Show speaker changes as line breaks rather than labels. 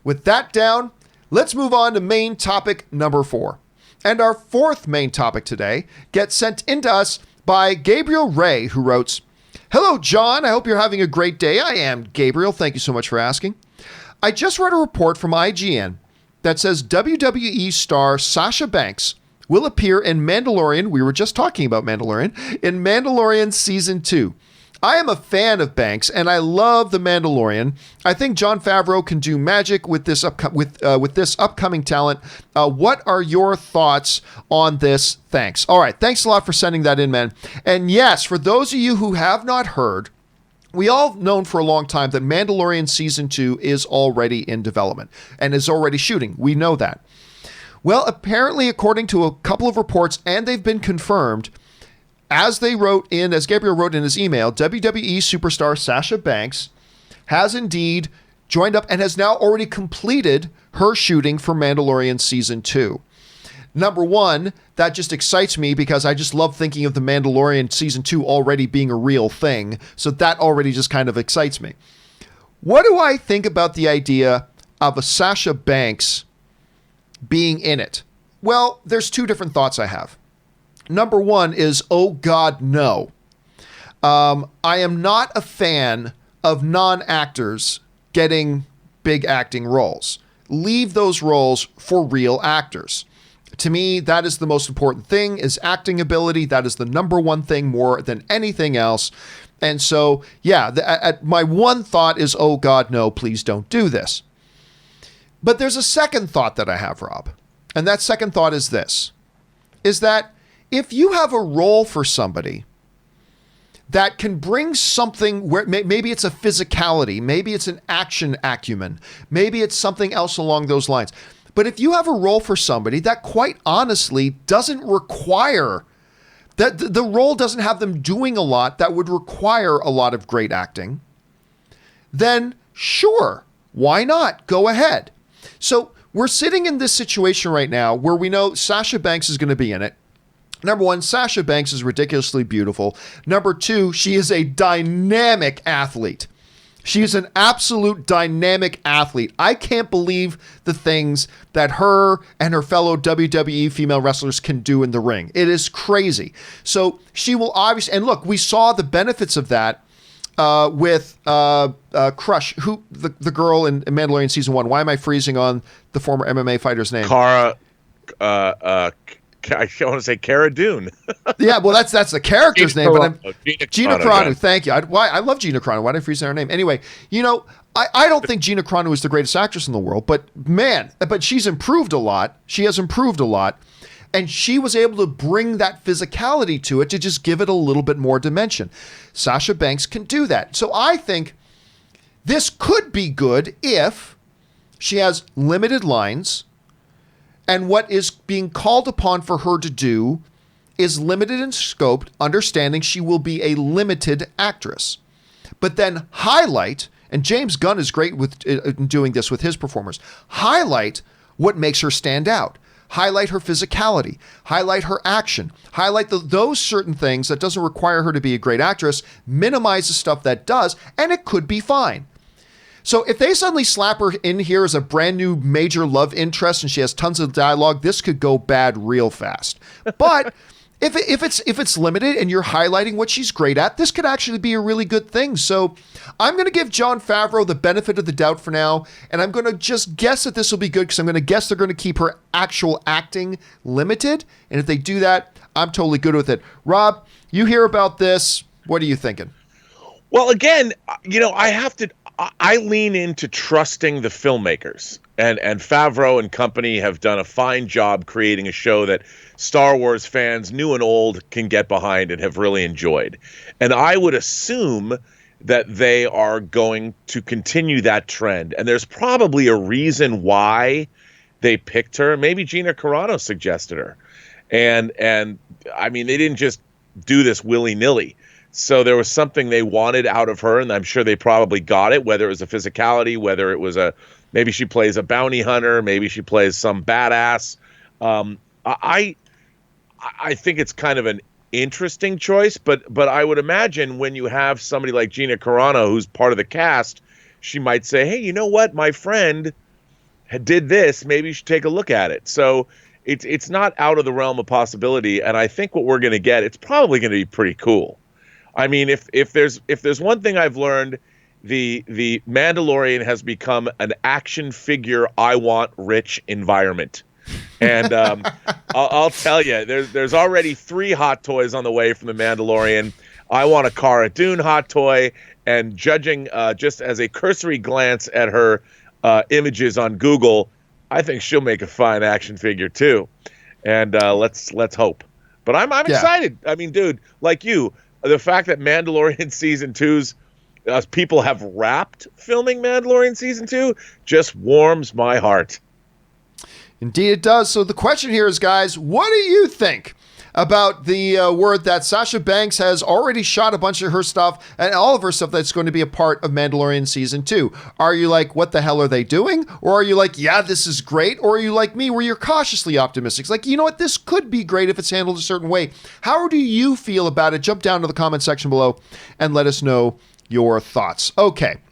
With that down, let's move on to main topic number 4. And our fourth main topic today gets sent into us by Gabriel Ray, who wrote, "Hello, John. I hope you're having a great day. I am, Gabriel. Thank you so much for asking. I just read a report from IGN that says WWE star Sasha Banks will appear in Mandalorian. We were just talking about Mandalorian. In Mandalorian Season 2. I am a fan of Banks, and I love The Mandalorian. I think John Favreau can do magic with this upcoming talent. What are your thoughts on this? Thanks." All right, thanks a lot for sending that in, man. And yes, for those of you who have not heard, we all known for a long time that Mandalorian Season 2 is already in development and is already shooting. We know that. Well, apparently, according to a couple of reports, and they've been confirmed, as Gabriel wrote in his email, WWE superstar Sasha Banks has indeed joined up and has now already completed her shooting for Mandalorian Season 2. Number one, that just excites me because I just love thinking of The Mandalorian Season 2 already being a real thing. So that already just kind of excites me. What do I think about the idea of a Sasha Banks being in it? Well, there's two different thoughts I have. Number one is, oh God, no. I am not a fan of non-actors getting big acting roles. Leave those roles for real actors. To me, that is the most important thing, is acting ability. That is the number one thing more than anything else. And so, yeah, my one thought is, oh God, no, please don't do this. But there's a second thought that I have, Rob. And that second thought is this, is that if you have a role for somebody that can bring something where maybe it's a physicality, maybe it's an action acumen, maybe it's something else along those lines. But if you have a role for somebody that quite honestly doesn't require, that the role doesn't have them doing a lot that would require a lot of great acting, then sure, why not? Go ahead. So we're sitting in this situation right now where we know Sasha Banks is going to be in it. Number one, Sasha Banks is ridiculously beautiful. Number two, she is a dynamic athlete. She is an absolute dynamic athlete. I can't believe the things that her and her fellow WWE female wrestlers can do in the ring. It is crazy. So she will obviously, and look, we saw the benefits of that with Crush, who the girl in Mandalorian Season 1. Why am I freezing on the former MMA fighter's name?
I want to say Cara Dune.
Yeah, well, that's the character's name, but
Gina
Carano. Thank you. I love Gina Carano. Why did I freeze her name? Anyway, I don't think Gina Carano is the greatest actress in the world, but she's improved a lot. She has improved a lot, and she was able to bring that physicality to it to just give it a little bit more dimension. Sasha Banks can do that. So I think this could be good if she has limited lines, and what is being called upon for her to do is limited in scope, understanding she will be a limited actress. But then highlight, and James Gunn is great with doing this with his performers, highlight what makes her stand out. Highlight her physicality, highlight her action, highlight those certain things that doesn't require her to be a great actress, minimize the stuff that does, and it could be fine. So if they suddenly slap her in here as a brand new major love interest and she has tons of dialogue, this could go bad real fast. But if it's limited and you're highlighting what she's great at, this could actually be a really good thing. So I'm going to give John Favreau the benefit of the doubt for now, and I'm going to just guess that this will be good because I'm going to guess they're going to keep her actual acting limited. And if they do that, I'm totally good with it. Rob, you hear about this. What are you thinking?
Well, again, I lean into trusting the filmmakers, and Favreau and company have done a fine job creating a show that Star Wars fans, new and old, can get behind and have really enjoyed. And I would assume that they are going to continue that trend. And there's probably a reason why they picked her. Maybe Gina Carano suggested her. And I mean, they didn't just do this willy-nilly. So there was something they wanted out of her, and I'm sure they probably got it, whether it was a physicality, whether it was maybe she plays a bounty hunter, maybe she plays some badass. I think it's kind of an interesting choice, but I would imagine when you have somebody like Gina Carano, who's part of the cast, she might say, hey, you know what? My friend did this, maybe you should take a look at it. So it's not out of the realm of possibility. And I think what we're going to get, it's probably going to be pretty cool. I mean, if there's one thing I've learned, the Mandalorian has become an action figure I want rich environment. And I'll tell you, there's already 3 hot toys on the way from the Mandalorian. I want a Cara Dune hot toy, and judging just as a cursory glance at her images on Google, I think she'll make a fine action figure too. And let's hope. But I'm excited. I mean, dude, like you, the fact that Mandalorian season 2's people have wrapped filming Mandalorian season 2 just warms my heart.
Indeed it does. So the question here is, guys, what do you think about the word that Sasha Banks has already shot a bunch of her stuff and all of her stuff that's going to be a part of Mandalorian season 2? Are you like, what the hell are they doing? Or are you like, yeah, this is great? Or are you like me, where you're cautiously optimistic? It's like, you know what? This could be great if it's handled a certain way. How do you feel about it? Jump down to the comment section below and let us know your thoughts. Okay,